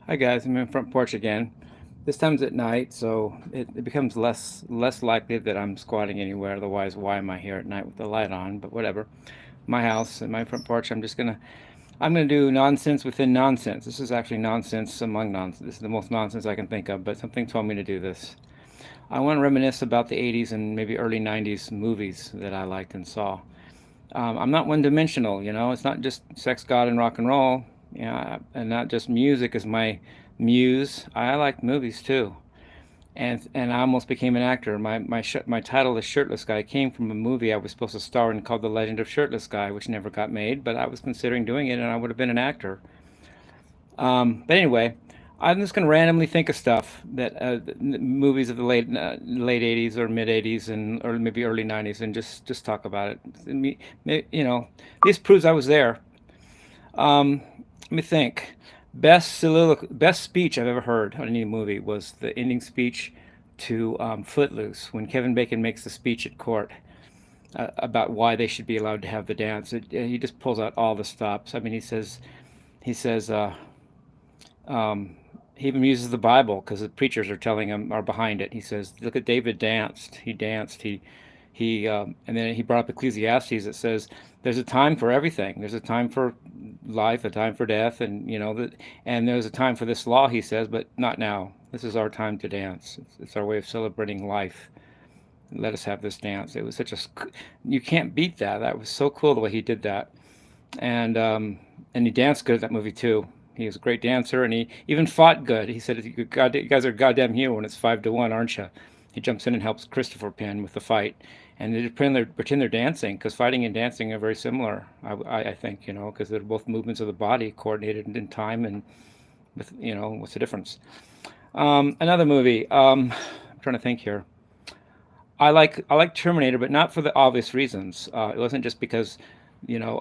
Hi guys, I'm in front porch again. This time's at night, so it becomes less likely that I'm squatting anywhere. Otherwise, why am I here at night with the light on? But whatever. My house and my front porch. I'm gonna do nonsense within nonsense. This is actually nonsense among nonsense. This is the most nonsense I can think of. But something told me to do this. I want to reminisce about the '80s and maybe early '90s movies that I liked and saw. I'm not one-dimensional, you know. It's not just sex, God, and rock and roll, and not just music is my muse. I like movies too, and I almost became an actor. My title, The Shirtless Guy, came from a movie I was supposed to star in called The Legend of Shirtless Guy, which never got made, but I was considering doing it, and I would have been an actor. But anyway, I'm just going to randomly think of stuff that movies of the late '80s or mid '80s and or maybe early '90s, and just talk about it. You know, this proves I was there. Let me think. Best speech I've ever heard on any movie was the ending speech to Footloose when Kevin Bacon makes the speech at court about why they should be allowed to have the dance. He just pulls out all the stops. I mean, he says, um, he even uses the Bible because the preachers are telling him are behind it. He says, "Look at David danced. He danced. And then he brought up Ecclesiastes that says there's a time for everything. There's a time for life, a time for death, and and there's a time for this law." He says, but not now. This is our time to dance. It's our way of celebrating life. Let us have this dance. It was you can't beat that. That was so cool the way he did that, and he danced good at that movie too. He was a great dancer, and he even fought good. He said, "You guys are goddamn here when it's 5-1, aren't you?" He jumps in and helps Christopher Penn with the fight, and they pretend they're dancing because fighting and dancing are very similar. I think because they're both movements of the body coordinated in time, and with what's the difference? Another movie. I'm trying to think here. I like Terminator, but not for the obvious reasons. It wasn't just because you know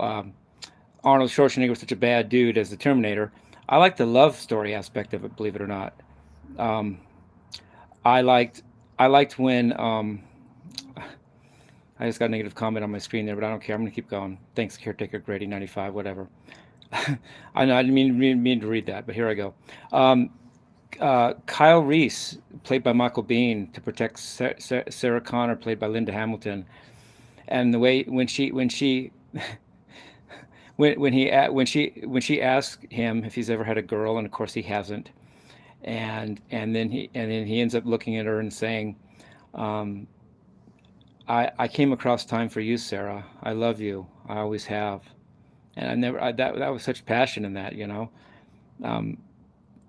Arnold Schwarzenegger was such a bad dude as the Terminator. I like the love story aspect of it, believe it or not. Um, I liked I liked when I just got a negative comment on my screen there, but I don't care. I'm gonna keep going. Thanks, caretaker Grady 95, whatever. I know I didn't mean to read that, but here I go. Um, Kyle Reese, played by Michael Biehn, to protect Sarah Connor, played by Linda Hamilton, and the way when she asked him if he's ever had a girl, and of course he hasn't, and then he ends up looking at her and saying, um, I came across time for you, Sarah. I love you. I always have." And that was such passion in that. Um,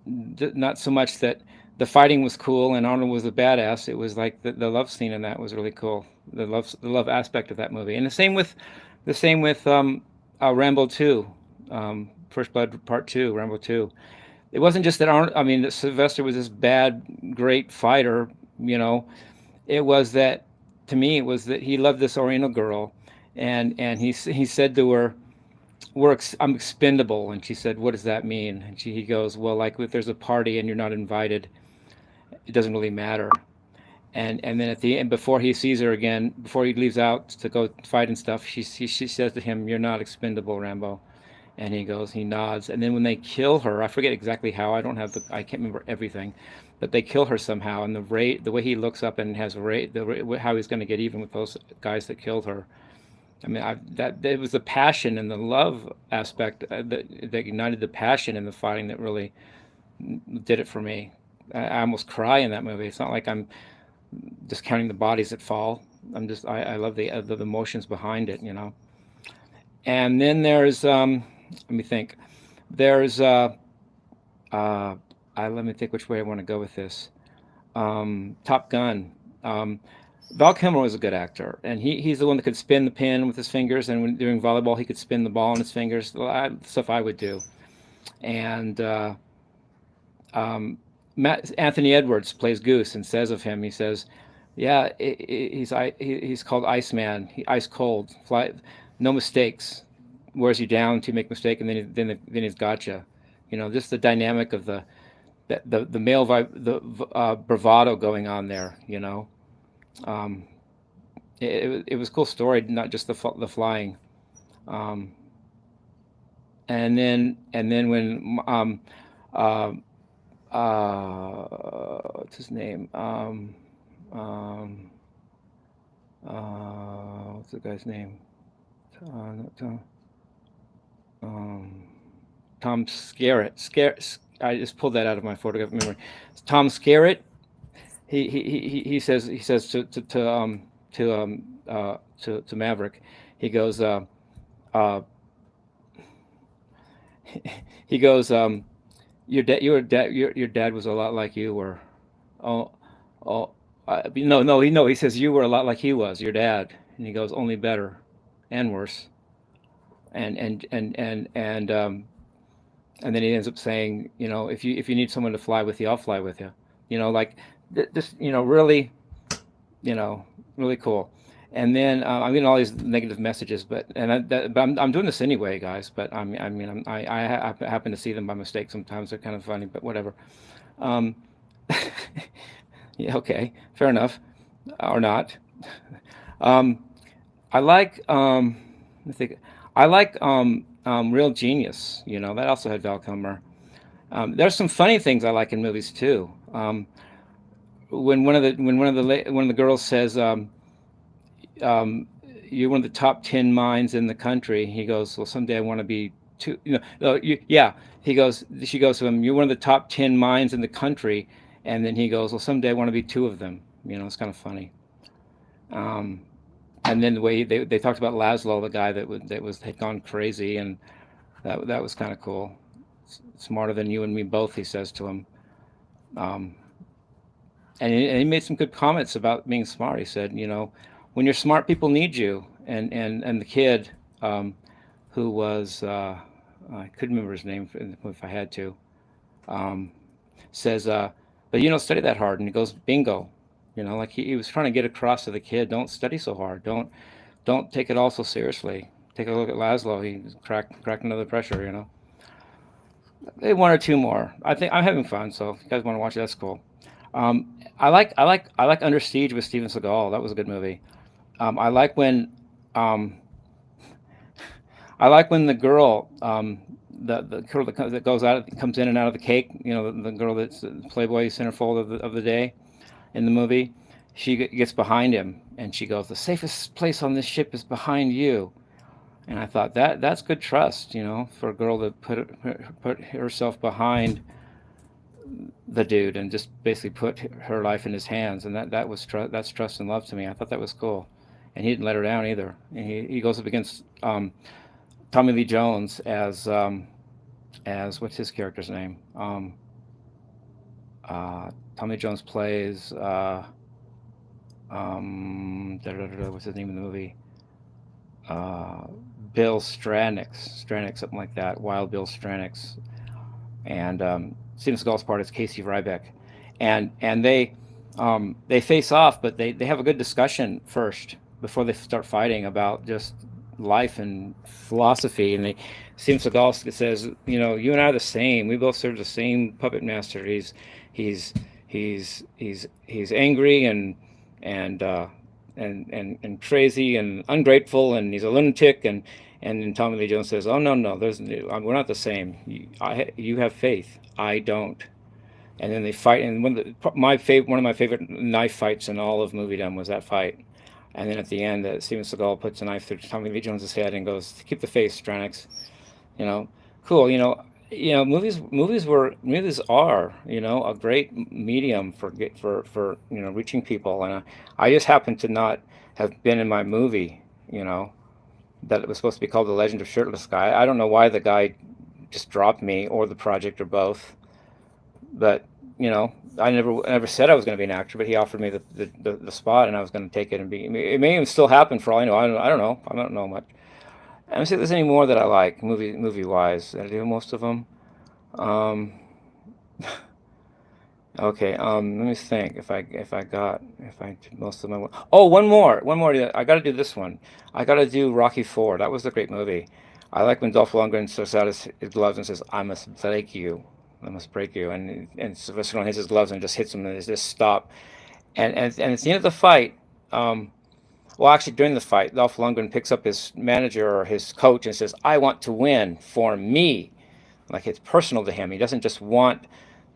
Not so much that the fighting was cool and Arnold was a badass. It was like the love scene in that was really cool. The love aspect of that movie, and the same with Rambo 2, First Blood Part 2, Rambo 2. It wasn't just that Arnold. I mean, that Sylvester was this bad, great fighter. You know, it was that to me it was that he loved this Oriental girl, and he said to her, I'm expendable. And she said, "What does that mean?" And he goes, "Well, like if there's a party and you're not invited, it doesn't really matter." And then at the end, before he sees her again, before he leaves out to go fight and stuff, she says to him, "You're not expendable, Rambo." And he nods. And then when they kill her, I forget exactly how. I can't remember everything, but they kill her somehow. And the way he looks up and has how he's going to get even with those guys that killed her. I mean, that it was the passion and the love aspect that ignited the passion in the fighting that really did it for me. I almost cry in that movie. It's not like I'm just counting the bodies that fall. I love the emotions behind it. And then there's let me think. There's uh, let me think which way I want to go with this. Top Gun. Val Kilmer was a good actor, and he's the one that could spin the pin with his fingers, and when doing volleyball, he could spin the ball on his fingers. Stuff I would do. And Anthony Edwards plays Goose and says of him, he says, "Yeah, he's called Iceman. Ice cold, fly, no mistakes. Wears you down to make mistake, and then he's got you. Just the dynamic of the male bravado going on there. Um, it was a cool story, not just the flying. Um, and then when uh, what's his name? Um, what's the guy's name? No, um, Tom Skerritt. I just pulled that out of my photographic memory. Tom Skerritt. He says to Maverick. He goes. Uh, he goes. Your dad was a lot like you were. Oh, oh. No. He says you were a lot like he was, your dad, and he goes only better, and worse. And and then he ends up saying, if you need someone to fly with you, I'll fly with you. Like just really, you know, really cool. And then I'm getting all these negative messages, but I'm doing this anyway, guys. But I mean, I happen to see them by mistake sometimes. They're kind of funny, but whatever. Um, yeah, okay, fair enough, or not. Um, I like I think I like Real Genius. That also had Val Kilmer. There's some funny things I like in movies too. When one of the girls says, "You're one of the top 10 minds in the country," he goes, "Well, someday I want to be two." No, yeah. She goes to him, "You're one of the top 10 minds in the country," and then he goes, "Well, someday I want to be two of them." It's kind of funny. Um, and then the way they talked about Laszlo, the guy that had gone crazy, and that was kind of cool. Smarter than you and me both, he says to him. Um, and he made some good comments about being smart. He said, when you're smart, people need you. And the kid, who was I couldn't remember his name if I had to, um, says, but you don't study that hard. And he goes, bingo. Like he was trying to get across to the kid, don't study so hard. Don't take it all so seriously. Take a look at Laszlo. He cracked another pressure. Maybe one or two more. I think I'm having fun, so if you guys want to watch it, that's cool. I like Under Siege with Steven Seagal. That was a good movie. I like when um, the girl, the girl that goes out, comes in and out of the cake. The girl that's the Playboy centerfold of the day in the movie. She gets behind him and she goes, "The safest place on this ship is behind you." And I thought that's good trust, for a girl to put herself behind the dude and just basically put her life in his hands. And that's trust and love to me. I thought that was cool. And he didn't let her down either. And he goes up against Tommy Lee Jones as what's his character's name? Tommy Jones plays what's his name in the movie? Uh, Bill Stranix, something like that. Wild Bill Stranix. And Steven Seagal's part is Casey Ryback, and they face off, but they have a good discussion first before they start fighting about just life and philosophy. And Steven Seagal says, you and I are the same. We both serve the same puppet master. He's he's angry and uh, and crazy and ungrateful, and he's a lunatic. And then Tommy Lee Jones says, "Oh no, we're not the same. You have faith. I don't." And then they fight. And one of my favorite knife fights in all of moviedom was that fight. And then at the end, Steven Seagal puts a knife through Tommy Lee Jones's head and goes, "Keep the faith, Stranix." You know, cool. Movies are a great medium for reaching people. And I just happen to not have been in my movie. That it was supposed to be called The Legend of Shirtless Guy. I don't know why the guy just dropped me or the project or both. But I never said I was going to be an actor, but he offered me the spot, and I was going to take it and be. It may even still happen for all I know. I don't know. I don't know much. I don't see if there's any more that I like movie wise. Did I do most of them? Um, okay. Let me think. If I did most of my. Oh, one more. Yeah, I got to do this one. I got to do Rocky Four. That was a great movie. I like when Dolph Lundgren throws out his gloves and says, "I must break you. I must break you." And Sylvester Stallone hits his gloves and just hits him and they just stop. And it's the end of the fight. Well, actually, during the fight, Dolph Lundgren picks up his manager or his coach and says, "I want to win for me." Like it's personal to him. He doesn't just want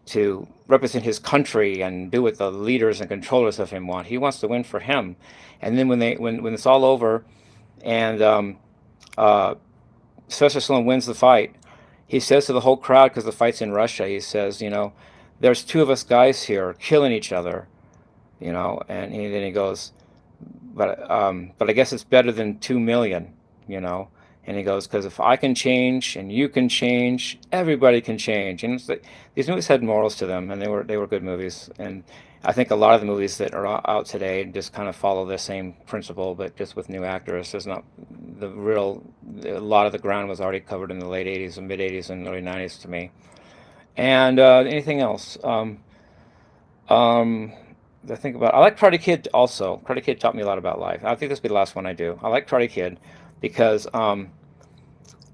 to represent his country and do what the leaders and controllers of him want. He wants to win for him. And then when it's all over, and uh, Sylvester Stallone wins the fight, he says to the whole crowd, because the fight's in Russia, he says, there's two of us guys here killing each other, and then he goes, but I guess it's better than 2 million, you know. And he goes, because if I can change and you can change, everybody can change. And it's like, these movies had morals to them, and they were good movies. And I think a lot of the movies that are out today just kind of follow the same principle, but just with new actors. There's not a lot of the ground was already covered in the late 80s and mid 80s and early 90s to me. And anything else? I think about. I like Karate Kid also. Karate Kid taught me a lot about life. I think this will be the last one I do. I like Karate Kid because had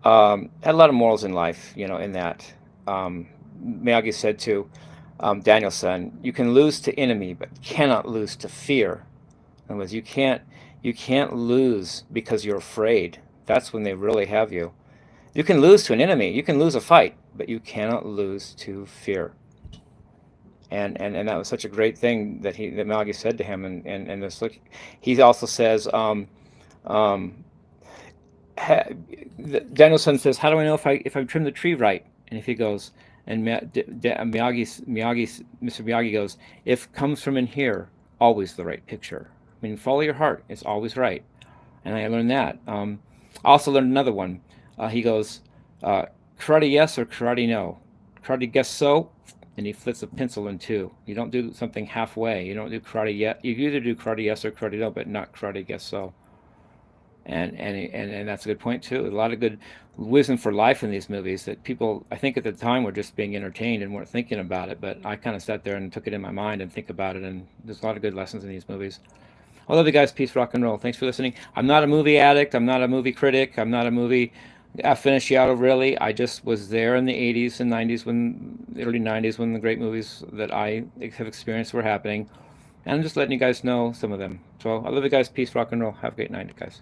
a lot of morals in life. In that Miyagi said to Daniel-san, "You can lose to enemy, but cannot lose to fear." In other words, you can't lose because you're afraid. That's when they really have you. You can lose to an enemy. You can lose a fight, but you cannot lose to fear. And that was such a great thing that Miyagi said to him. And this, he also says, um, Daniel-san says, "How do I know if I trim the tree right?" And if he goes, and Mr. Miyagi goes, "If comes from in here, always the right picture. I mean, follow your heart; it's always right." And I learned that. I also learned another one. He goes, "Karate yes or karate no? Karate guess so." And he flips a pencil in two. You don't do something halfway. You don't do karate yet. You either do karate yes or karate no, but not karate guess so. And that's a good point too. A lot of good wisdom for life in these movies that people, I think, at the time were just being entertained and weren't thinking about it. But I kind of sat there and took it in my mind and think about it. And there's a lot of good lessons in these movies. I love you guys. Peace, rock and roll. Thanks for listening. I'm not a movie addict. I'm not a movie critic. I'm not a movie aficionado, really. I just was there in the 80s and 90s, the early 90s, when the great movies that I have experienced were happening. And I'm just letting you guys know some of them. So I love you guys. Peace, rock and roll. Have a great night, guys.